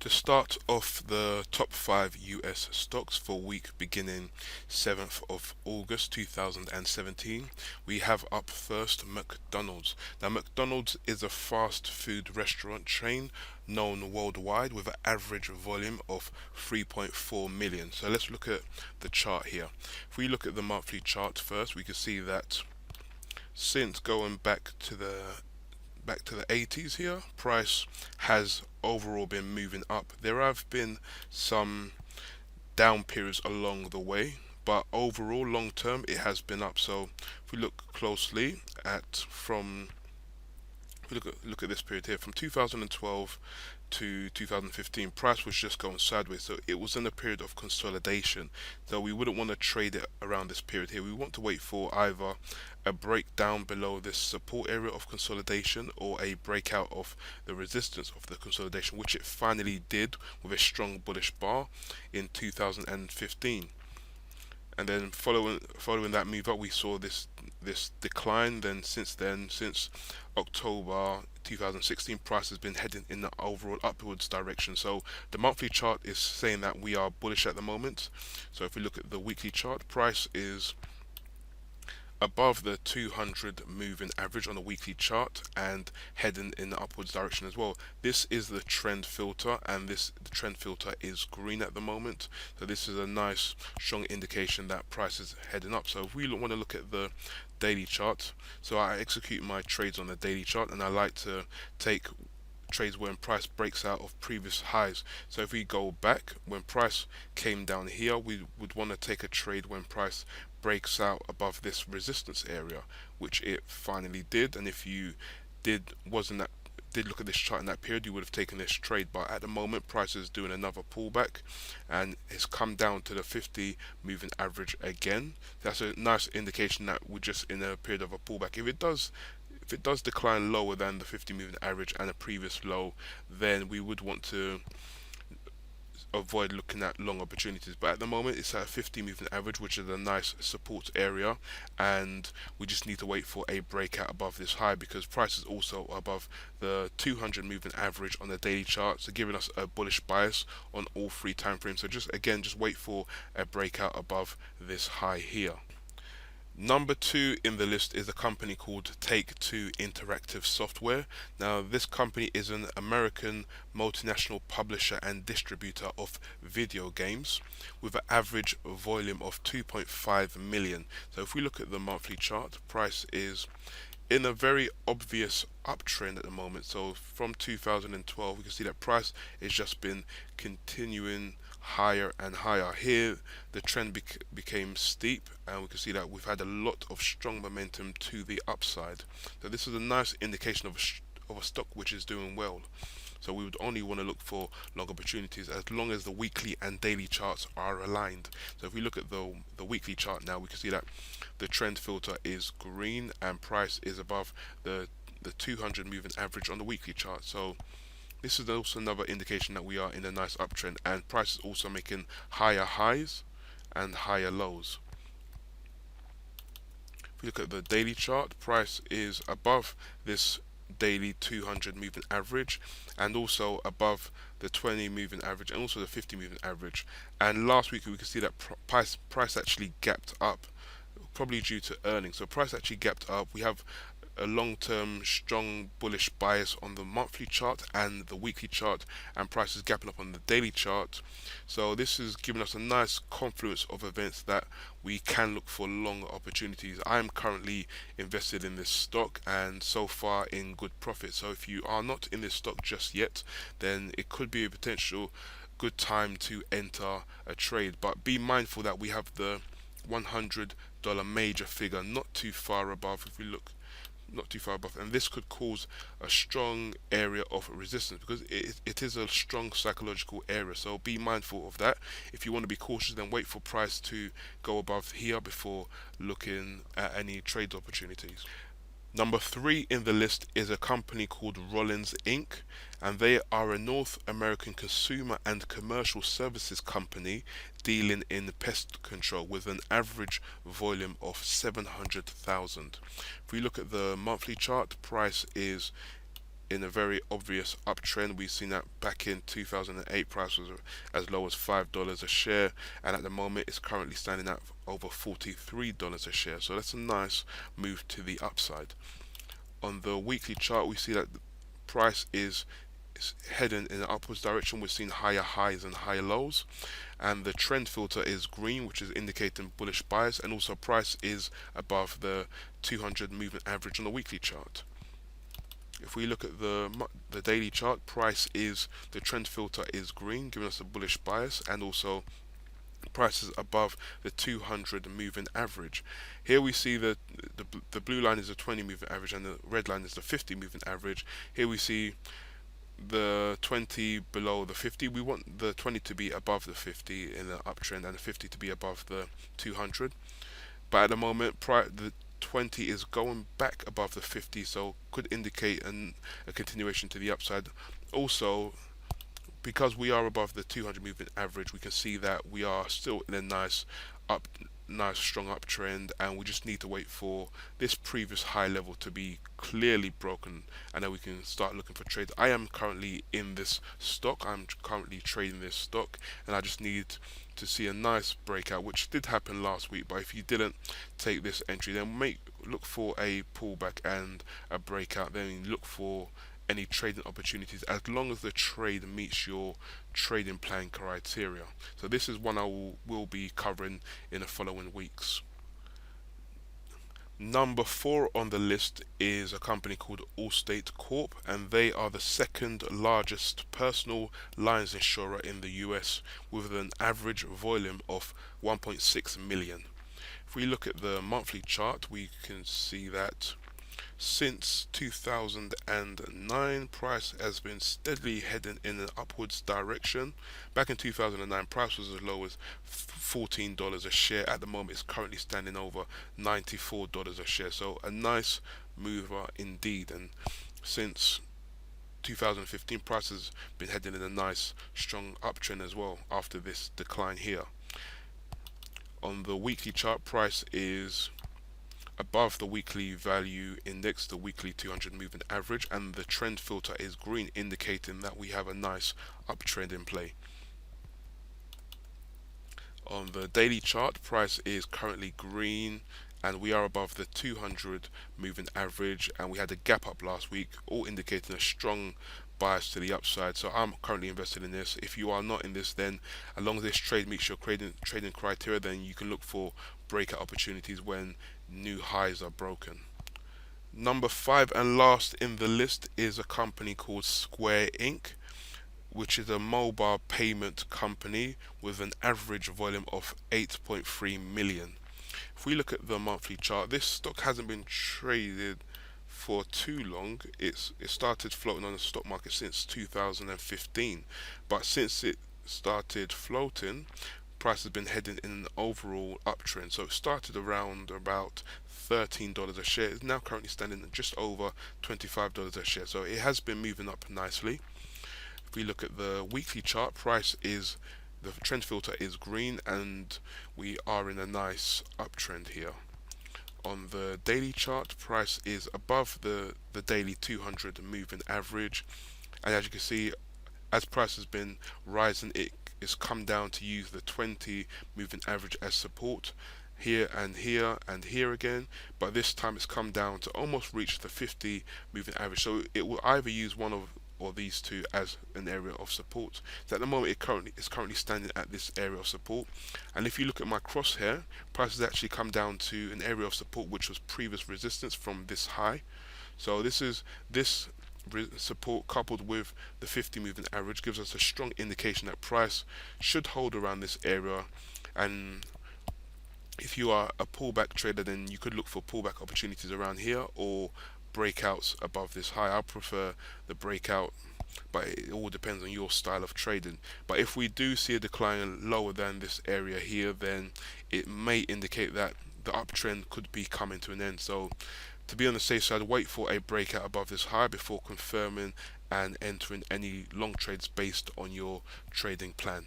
To start off the top 5 US stocks for week beginning 7th of August 2017, we have up first McDonald's. Now, McDonald's is a fast food restaurant chain known worldwide with an average volume of 3.4 million. So let's look at the chart here. If we look at the monthly chart first, we can see that since going back to the 80s here, price has overall been moving up. There have been some down periods along the way, but overall long term it has been up. So if we look closely at from look at this period here from 2012 to 2015, price was just going sideways, so it was in a period of consolidation. So we wouldn't want to trade it around this period here. We want to wait for either a breakdown below this support area of consolidation or a breakout of the resistance of the consolidation, which it finally did with a strong bullish bar in 2015. And then following that move up, we saw this decline. Since October 2016, price has been heading in the overall upwards direction. So the monthly chart is saying that we are bullish at the moment. So if we look at the weekly chart, price is above the 200 moving average on the weekly chart and heading in the upwards direction as well. This is the trend filter, and the trend filter is green at the moment. So this is a nice strong indication that price is heading up. So if we want to look at the daily chart, so I execute my trades on the daily chart, and I like to take trades when price breaks out of previous highs. So if we go back, when price came down here, we would want to take a trade when price breaks out above this resistance area, which it finally did. And if you wasn't that did look at this chart in that period, you would have taken this trade. But at the moment, price is doing another pullback and it's come down to the 50 moving average again. That's a nice indication that we're just in a period of a pullback. If it does decline lower than the 50 moving average and a previous low, then we would want to avoid looking at long opportunities. But at the moment, it's at a 50 moving average, which is a nice support area, and we just need to wait for a breakout above this high, because price is also above the 200 moving average on the daily chart, so giving us a bullish bias on all three time frames. So just wait for a breakout above this high here. Number two in the list is a company called TakeTwo Interactive Software. Now, this company is an American multinational publisher and distributor of video games with an average volume of 2.5 million. So if we look at the monthly chart, price is in a very obvious uptrend at the moment. So from 2012, we can see that price has just been continuing higher and higher. Here, the trend became steep, and we can see that we've had a lot of strong momentum to the upside. So this is a nice indication of a stock which is doing well. So we would only want to look for long opportunities as long as the weekly and daily charts are aligned. So if we look at the weekly chart now, we can see that the trend filter is green and price is above the 200 moving average on the weekly chart. So this is also another indication that we are in a nice uptrend, and price is also making higher highs and higher lows. If we look at the daily chart, price is above this daily 200 moving average and also above the 20 moving average and also the 50 moving average. And last week we could see that price actually gapped up, probably due to earnings. So price actually gapped up. We have a long-term strong bullish bias on the monthly chart and the weekly chart, and price is gapping up on the daily chart. So this is giving us a nice confluence of events that we can look for long opportunities. I am currently invested in this stock and so far in good profit. So if you are not in this stock just yet, then it could be a potential good time to enter a trade. But be mindful that we have the $100 major figure not too far above. If we look not too far above, and this could cause a strong area of resistance because it is a strong psychological area. So be mindful of that. If you want to be cautious, then wait for price to go above here before looking at any trade opportunities. Number three in the list is a company called Rollins Inc, and they are a North American consumer and commercial services company dealing in pest control with an average volume of 700,000. If we look at the monthly chart, price is in a very obvious uptrend. We've seen that back in 2008, price was as low as $5 a share, and at the moment it's currently standing at over $43 a share. So that's a nice move to the upside. On the weekly chart, we see that the price is heading in an upwards direction. We're seeing higher highs and higher lows, and the trend filter is green, which is indicating bullish bias, and also price is above the 200 moving average on the weekly chart. If we look at the daily chart, the trend filter is green, giving us a bullish bias, and also price is above the 200 moving average. Here we see the blue line is the 20 moving average and the red line is the 50 moving average. Here we see the 20 below the 50. We want the 20 to be above the 50 in the uptrend and the 50 to be above the 200. But at the moment, the 20 is going back above the 50, so could indicate a continuation to the upside. Also, because we are above the 200 moving average, we can see that we are still in a nice strong uptrend, and we just need to wait for this previous high level to be clearly broken, and then we can start looking for trades. I am currently in this stock. I'm currently trading this stock, and I just need to see a nice breakout, which did happen last week. But if you didn't take this entry, then look for a pullback and a breakout. Then look for any trading opportunities as long as the trade meets your trading plan criteria. So this is one I will be covering in the following weeks. Number 4 on the list is a company called Allstate Corp, and they are the second largest personal lines insurer in the US with an average volume of 1.6 million. If we look at the monthly chart, we can see that since 2009, price has been steadily heading in an upwards direction. Back in 2009, price was as low as $14 a share. At the moment, it's currently standing over $94 a share. So a nice mover indeed. And since 2015, price has been heading in a nice strong uptrend as well after this decline here. On the weekly chart, price is above the weekly value index, the weekly 200 moving average, and the trend filter is green, indicating that we have a nice uptrend in play. On the daily chart, price is currently green, and we are above the 200 moving average, and we had a gap up last week, all indicating a strong bias to the upside. So I'm currently invested in this. If you are not in this, then as long as this trade meets your trading criteria, then you can look for breakout opportunities when new highs are broken. Number 5 and last in the list is a company called Square Inc, which is a mobile payment company with an average volume of 8.3 million. If we look at the monthly chart, this stock hasn't been traded for too long. It started floating on the stock market since 2015, but since it started floating, price has been heading in an overall uptrend. So it started around about $13 a share. It's now currently standing at just over $25 a share. So it has been moving up nicely. If we look at the weekly chart, the trend filter is green, and we are in a nice uptrend here. On the daily chart, price is above the daily 200 moving average, and as you can see, as price has been rising, it's come down to use the 20 moving average as support here and here and here again, but this time it's come down to almost reach the 50 moving average. So it will either use one or these two as an area of support. So at the moment it's currently standing at this area of support, and if you look at my crosshair, price has actually come down to an area of support which was previous resistance from this high. So this support coupled with the 50 moving average gives us a strong indication that price should hold around this area, and if you are a pullback trader, then you could look for pullback opportunities around here or breakouts above this high. I prefer the breakout, but it all depends on your style of trading. But if we do see a decline lower than this area here, then it may indicate that the uptrend could be coming to an end. So to be on the safe side, wait for a breakout above this high before confirming and entering any long trades based on your trading plan.